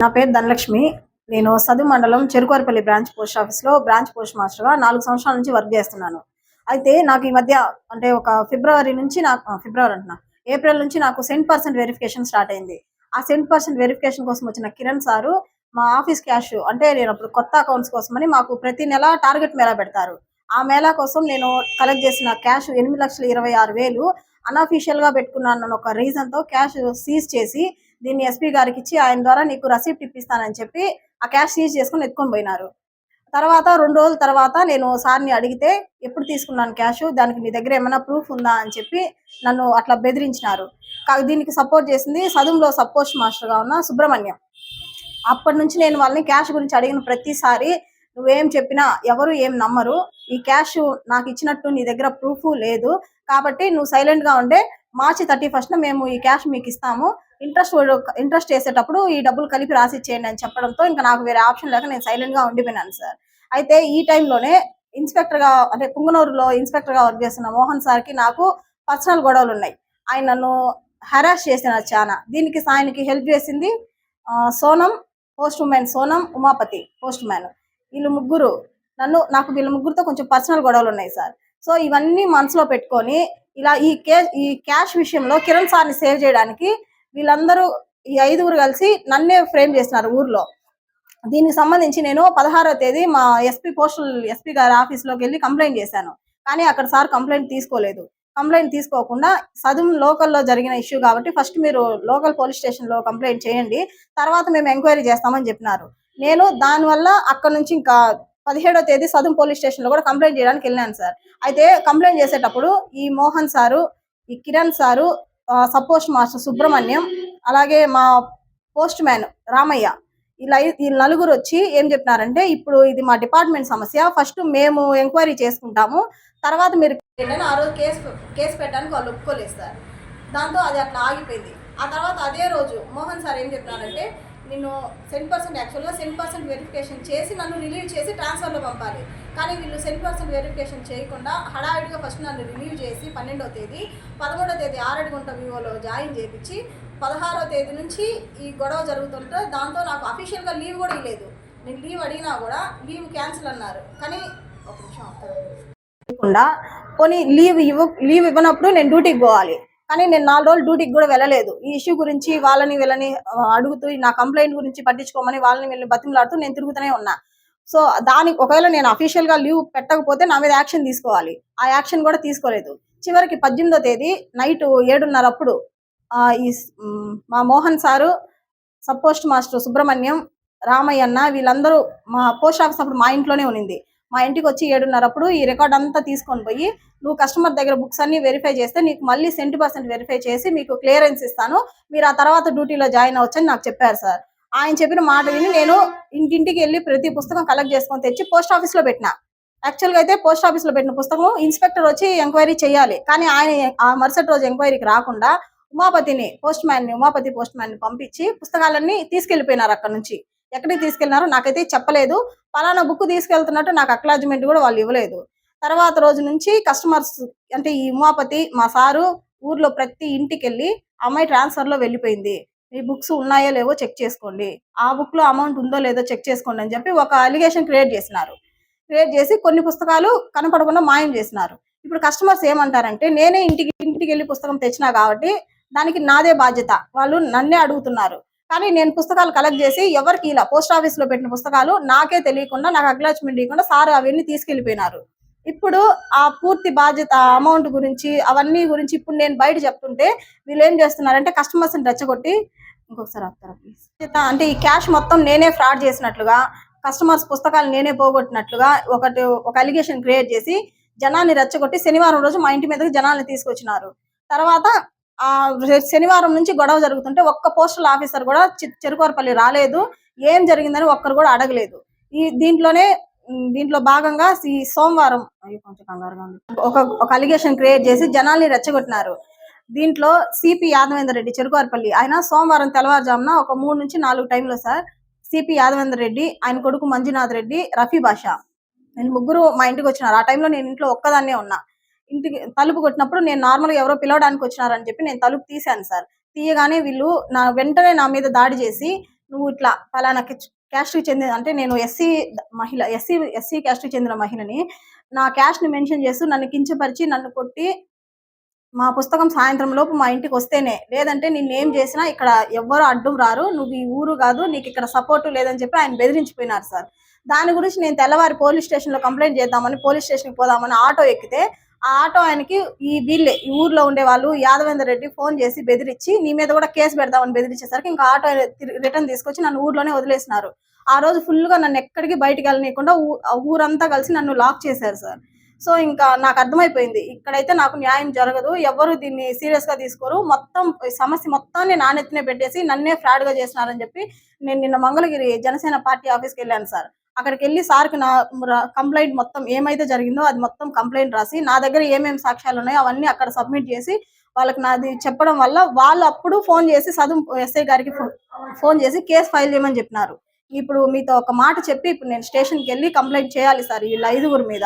నా పేరు ధనలక్ష్మి. నేను సదు మండలం చెరుకువారిపల్లి బ్రాంచ్ పోస్ట్ ఆఫీస్‌లో బ్రాంచ్ పోస్ట్ మాస్టర్‌గా 4 సంవత్సరాల నుంచి వర్క్ చేస్తున్నాను. అయితే నాకు ఈ మధ్య అంటే ఒక ఫిబ్రవరి నుంచి ఫిబ్రవరి అంటున్నా, ఏప్రిల్ నుంచి నాకు సెంట్ పర్సెంట్ వెరిఫికేషన్ స్టార్ట్ అయింది. ఆ సెంట్ పర్సెంట్ వెరిఫికేషన్ కోసం వచ్చిన కిరణ్ సారు మా ఆఫీస్ క్యాష్ అంటే నేనప్పుడు కొత్త అకౌంట్స్ కోసమని మాకు ప్రతి నెల టార్గెట్ మేళా పెడతారు. ఆ మేళా కోసం నేను కలెక్ట్ చేసిన క్యాష్ 8,26,000 అన్‌అఫీషియల్‌గా పెట్టుకున్నానన్న ఒక రీజన్‌తో క్యాష్ సీజ్ చేసి దీన్ని ఎస్పీ గారికి ఇచ్చి ఆయన ద్వారా నీకు రసీప్ట్ ఇప్పిస్తానని చెప్పి ఆ క్యాష్ సీజ్ చేసుకొని ఎత్తుకొని పోయినారు. తర్వాత 2 రోజుల తర్వాత నేను సార్‌ని అడిగితే ఎప్పుడు తీసుకున్నాను క్యాష్, దానికి నీ దగ్గర ఏమైనా ప్రూఫ్ ఉందా అని చెప్పి నన్ను అట్లా బెదిరించినారు. దీనికి సపోర్ట్ చేసింది సదుంలో సబ్ పోస్ట్ మాస్టర్‌గా ఉన్న సుబ్రహ్మణ్యం. అప్పటి నుంచి నేను వాళ్ళని క్యాష్ గురించి అడిగిన ప్రతిసారి నువ్వేం చెప్పినా ఎవరు ఏం నమ్మరు. ఈ క్యాష్ నాకు ఇచ్చినట్టు నీ దగ్గర ప్రూఫ్ లేదు. కాబట్టి నువ్వు సైలెంట్‌గా ఉండే. మార్చి 31న మేము ఈ క్యాష్ మీకు ఇస్తాము. ఇంట్రెస్ట్ వేసేటప్పుడు ఈ డబ్బులు కలిపి రాసిచ్చేయండి అని చెప్పడంతో ఇంకా నాకు వేరే ఆప్షన్ లేక నేను సైలెంట్‌గా ఉండిపోయినాను సార్. అయితే ఈ టైంలోనే ఇన్స్‌పెక్టర్‌గా అంటే పుంగనూరులో ఇన్స్‌పెక్టర్‌గా వర్క్ చేస్తున్న మోహన్ సార్‌కి నాకు పర్సనల్ గొడవలున్నాయి. ఆయన నన్ను హరాస్ చేసినారు చానా. దీనికి ఆయనకి హెల్ప్ చేసింది Sonam post women, Sonam, Umapathi post man. వీళ్ళు ముగ్గురు నాకు వీళ్ళ ముగ్గురితో కొంచెం పర్సనల్ గొడవలు ఉన్నాయి సార్. సో ఇవన్నీ మనసులో పెట్టుకొని ఇలా ఈ క్యాష్ విషయంలో కిరణ్ సార్‌ని సేవ్ చేయడానికి వీళ్ళందరూ ఈ 5గురు కలిసి నన్నే ఫ్రేమ్ చేసినారు ఊర్లో. దీనికి సంబంధించి నేను 16వ తేదీ మా ఎస్పీ గారి ఆఫీస్‌లోకి వెళ్ళి కంప్లైంట్ చేశాను. కానీ అక్కడ సార్ కంప్లైంట్ తీసుకోలేదు. కంప్లైంట్ తీసుకోకుండా సదుం లోకల్‌లో జరిగిన ఇష్యూ కాబట్టి ఫస్ట్ మీరు లోకల్ పోలీస్ స్టేషన్‌లో కంప్లైంట్ చేయండి. తర్వాత మేము ఎంక్వైరీ చేస్తామని చెప్పినారు. నేను దానివల్ల అక్కడి నుంచి ఇంకా 17వ తేదీ సదుం పోలీస్ స్టేషన్‌లో కూడా కంప్లైంట్ చేయడానికి వెళ్ళాను సార్. అయితే కంప్లైంట్ చేసేటప్పుడు ఈ మోహన్ సారు, ఈ Kiran sir, sub post master Subrahmanyam, అలాగే మా పోస్ట్ మ్యాన్ రామయ్య, ఈ నలుగురు వచ్చి ఏం చెప్పినారంటే ఇప్పుడు ఇది మా డిపార్ట్మెంట్ సమస్య, ఫస్ట్ మేము ఎంక్వైరీ చేసుకుంటాము, తర్వాత మీరు ఆ రోజు కేసు పెట్టడానికి వాళ్ళు ఒప్పుకోలేదు సార్. దాంతో అది అట్లా ఆగిపోయింది. ఆ తర్వాత అదే రోజు మోహన్ సార్ ఏం చెప్పినారంటే నేను యాక్చువల్గా సెంట్ పర్సెంట్ వెరిఫికేషన్ చేసి నన్ను రిలీవ్ చేసి ట్రాన్స్ఫర్లో పంపాలి. కానీ వీళ్ళు సెంట్ పర్సెంట్ వెరిఫికేషన్ చేయకుండా హడావిడిగా ఫస్ట్ నన్ను రిలీవ్ చేసి 12వ తేదీ 11వ తేదీ ఆరడిగుంట వివోలో జాయిన్ చేయించి 16వ తేదీ నుంచి ఈ గొడవ జరుగుతుంటే దాంతో నాకు అఫీషియల్గా లీవ్ కూడా ఇవ్వలేదు. నేను లీవ్ అడిగినా కూడా లీవ్ క్యాన్సిల్ అన్నారు. కానీ ఒక నిమిషం పోనీ లీవ్ ఇవ్వనప్పుడు నేను డ్యూటీకి పోవాలి. కానీ నేను 4 రోజులు డ్యూటీకి కూడా వెళ్ళలేదు. ఈ ఇష్యూ గురించి వీళ్ళని అడుగుతూ నా కంప్లైంట్ గురించి పట్టించుకోమని వీళ్ళని బతిమలాడుతూ నేను తిరుగుతూనే ఉన్నా. సో దానికి ఒకవేళ నేను అఫీషియల్గా లీవ్ పెట్టకపోతే నా మీద యాక్షన్ తీసుకోవాలి. ఆ యాక్షన్ కూడా తీసుకోలేదు. చివరికి 18వ తేదీ నైట్ 7:30 అప్పుడు మా Mohan sir, sub post master Subrahmanyam, Ramayya అన్న వీళ్ళందరూ మా పోస్ట్ ఆఫీస్ అప్పుడు మా ఇంట్లోనే ఉన్నింది. మా ఇంటికి వచ్చి 7:30 అప్పుడు ఈ రికార్డ్ అంతా తీసుకొని పోయి నువ్వు కస్టమర్ దగ్గర బుక్స్ అన్ని వెరిఫై చేస్తే నీకు మళ్ళీ 100% వెరిఫై చేసి మీకు క్లియరెన్స్ ఇస్తాను, మీరు ఆ తర్వాత డ్యూటీలో జాయిన్ అవ్వచ్చని నాకు చెప్పారు సార్. ఆయన చెప్పిన మాట విని నేను ఇంటింటికి వెళ్ళి ప్రతి పుస్తకం కలెక్ట్ చేసుకొని తెచ్చి పోస్ట్ ఆఫీస్లో పెట్టినా. యాక్చువల్గా అయితే పోస్ట్ ఆఫీస్లో పెట్టిన పుస్తకం ఇన్స్పెక్టర్ వచ్చి ఎంక్వైరీ చేయాలి. కానీ ఆయన ఆ మరుసటి రోజు ఎంక్వైరీకి రాకుండా ఉమాపతి పోస్ట్ మ్యాన్ని పంపించి పుస్తకాలన్నీ తీసుకెళ్లిపోయినారు. అక్కడ నుంచి ఎక్కడికి తీసుకెళ్లినారో నాకైతే చెప్పలేదు. పలానా బుక్ తీసుకెళ్తున్నట్టు నాకు అక్నాలెడ్జ్‌మెంట్ కూడా వాళ్ళు ఇవ్వలేదు. తర్వాత రోజు నుంచి కస్టమర్స్ అంటే ఈ ఉమాపతి మా సారు ఊర్లో ప్రతి ఇంటికి వెళ్ళి అమ్మాయి ట్రాన్స్ఫర్లో వెళ్ళిపోయింది, మీ బుక్స్ ఉన్నాయో లేవో చెక్ చేసుకోండి, ఆ బుక్లో అమౌంట్ ఉందో లేదో చెక్ చేసుకోండి అని చెప్పి ఒక అలిగేషన్ క్రియేట్ చేసి కొన్ని పుస్తకాలు కనపడకుండా మాయం చేసినారు. ఇప్పుడు కస్టమర్స్ ఏమంటారంటే నేనే ఇంటికి వెళ్ళి పుస్తకం తెచ్చినా కాబట్టి దానికి నాదే బాధ్యత, వాళ్ళు నన్నే అడుగుతున్నారు. కానీ నేను పుస్తకాలు కలెక్ట్ చేసి ఎవరికి ఇలా పోస్ట్ ఆఫీస్లో పెట్టిన పుస్తకాలు నాకే తెలియకుండా నాకు అక్నాలెడ్జ్‌మెంట్ ఇవ్వకుండా సార్ అవన్నీ తీసుకెళ్లిపోయినారు. ఇప్పుడు ఆ పూర్తి బాధ్యత అమౌంట్ గురించి అవన్నీ గురించి ఇప్పుడు నేను బయట చెప్తుంటే వీళ్ళు ఏం చేస్తున్నారంటే కస్టమర్స్ని రెచ్చగొట్టి ఇంకొకసారి ఆపుతారా ప్లీజ్, అంటే ఈ క్యాష్ మొత్తం నేనే ఫ్రాడ్ చేసినట్లుగా, కస్టమర్స్ పుస్తకాలు నేనే పోగొట్టినట్లుగా ఒక అలిగేషన్ క్రియేట్ చేసి జనాన్ని రెచ్చగొట్టి శనివారం రోజు మా ఇంటి మీదకి జనాల్ని తీసుకొచ్చినారు. తర్వాత శనివారం నుంచి గొడవ జరుగుతుంటే ఒక్క పోస్టల్ ఆఫీసర్ కూడా చెరుకువారిపల్లి రాలేదు. ఏం జరిగిందని ఒక్కరు కూడా అడగలేదు. దీంట్లో భాగంగా ఈ సోమవారం కొంచెం కంగారుగా ఉంది, ఒక అలిగేషన్ క్రియేట్ చేసి జనాల్ని రెచ్చగొట్టినారు. దీంట్లో సిపి యాదవేంద్ర రెడ్డి చెరుకువారిపల్లి ఆయన సోమవారం తెల్లవారుజామున ఒక 3 నుంచి 4 టైంలో సార్ సిపి యాదవేంద్ర రెడ్డి, ఆయన కొడుకు మంజునాథ్ రెడ్డి, రఫీ బాషా నేను ముగ్గురు మా ఇంటికి వచ్చినారు. ఆ టైంలో నేను ఇంట్లో ఒక్కదాన్నే ఉన్నా. ఇంటికి తలుపు కొట్టినప్పుడు నేను నార్మల్గా ఎవరో పిలవడానికి వచ్చినారని చెప్పి నేను తలుపు తీశాను సార్. తీయగానే వీళ్ళు వెంటనే నా మీద దాడి చేసి నువ్వు ఇట్లా పలానా క్యాస్ట్‌కి చెందిన అంటే నేను ఎస్సీ మహిళ ఎస్సీ క్యాస్ట్‌కి చెందిన మహిళని. నా క్యాస్ట్‌ని మెన్షన్ చేస్తూ నన్ను కించపరిచి, నన్ను కొట్టి మా పుస్తకం సాయంత్రం లోపు మా ఇంటికొస్తేనే. లేదంటే నిన్నేం జేసినా ఇక్కడ ఎవ్వరు అడ్డం రారు. నువ్వు ఈ ఊరు గాదు. నీకిక్కడ సపోర్టు లేదని చెప్పి ఆయన బెదిరించిపోయినారు సార్. దాని గురించి నేను తెల్లవారి పోలీస్ స్టేషన్‌లో కంప్లెయింట్ చేద్దామని పోలీస్ స్టేషన్‌కి పోదామని ఆటో ఎక్కితే, ఆ ఆటో ఆయనకి వీళ్ళే ఈ ఊర్లో ఉండేవాళ్ళు యాదవేందర్ రెడ్డి ఫోను చేసి బెదిరించి, నీ మీద గూడా కేసు పెడదామని బెదిరించేసరికి ఇంకా ఆటో రిటర్న్ తీసుకొచ్చి నన్ను ఊర్లోనే వదిలేసినారు. ఆ రోజు ఫుల్‌గా నన్నెక్కడికి బయటికెళ్ళనీయకుండా ఊరంతా కలిసి నన్ను లాక్ చేశారు సార్. సో, ఇంకా నాకర్థమైపోయింది. ఇక్కడైతే నాకు న్యాయం జరగదు. ఎవ్వరు దీన్ని సీరియస్‌గా తీసుకోరు. మొత్తం ఈ సమస్య మొత్తాన్ని నా నెత్తినే పెట్టేసి నన్నే ఫ్రాడ్‌గా చేసినారని చెప్పి నేను నిన్న మంగళగిరి జనసేన పార్టీ ఆఫీస్‌కెళ్ళాను సార్. అక్కడికెళ్ళి సార్‌కి నా కంప్లెయింట్ మొత్తం ఏమైతే జరిగిందో అది మొత్తం కంప్లెయింట్ రాసి, నా దగ్గర ఏమేమి సాక్ష్యాలున్నాయో అవన్నీ అక్కడ సబ్మిట్ చేసి, వాళ్ళకి నాది చెప్పడం వల్ల వాళ్ళు అప్పుడు ఫోను చేసి ఎస్ఐ గారికి ఫోను చేసి కేస్ ఫైల్ చేయమని చెప్పినారు. ఇప్పుడు మీతో ఒక మాట చెప్పి ఇప్పుడు నేను స్టేషన్‌కెళ్ళి కంప్లెయింట్ చేయాలి సార్ వీళ్ళ ఐదుగురి మీద.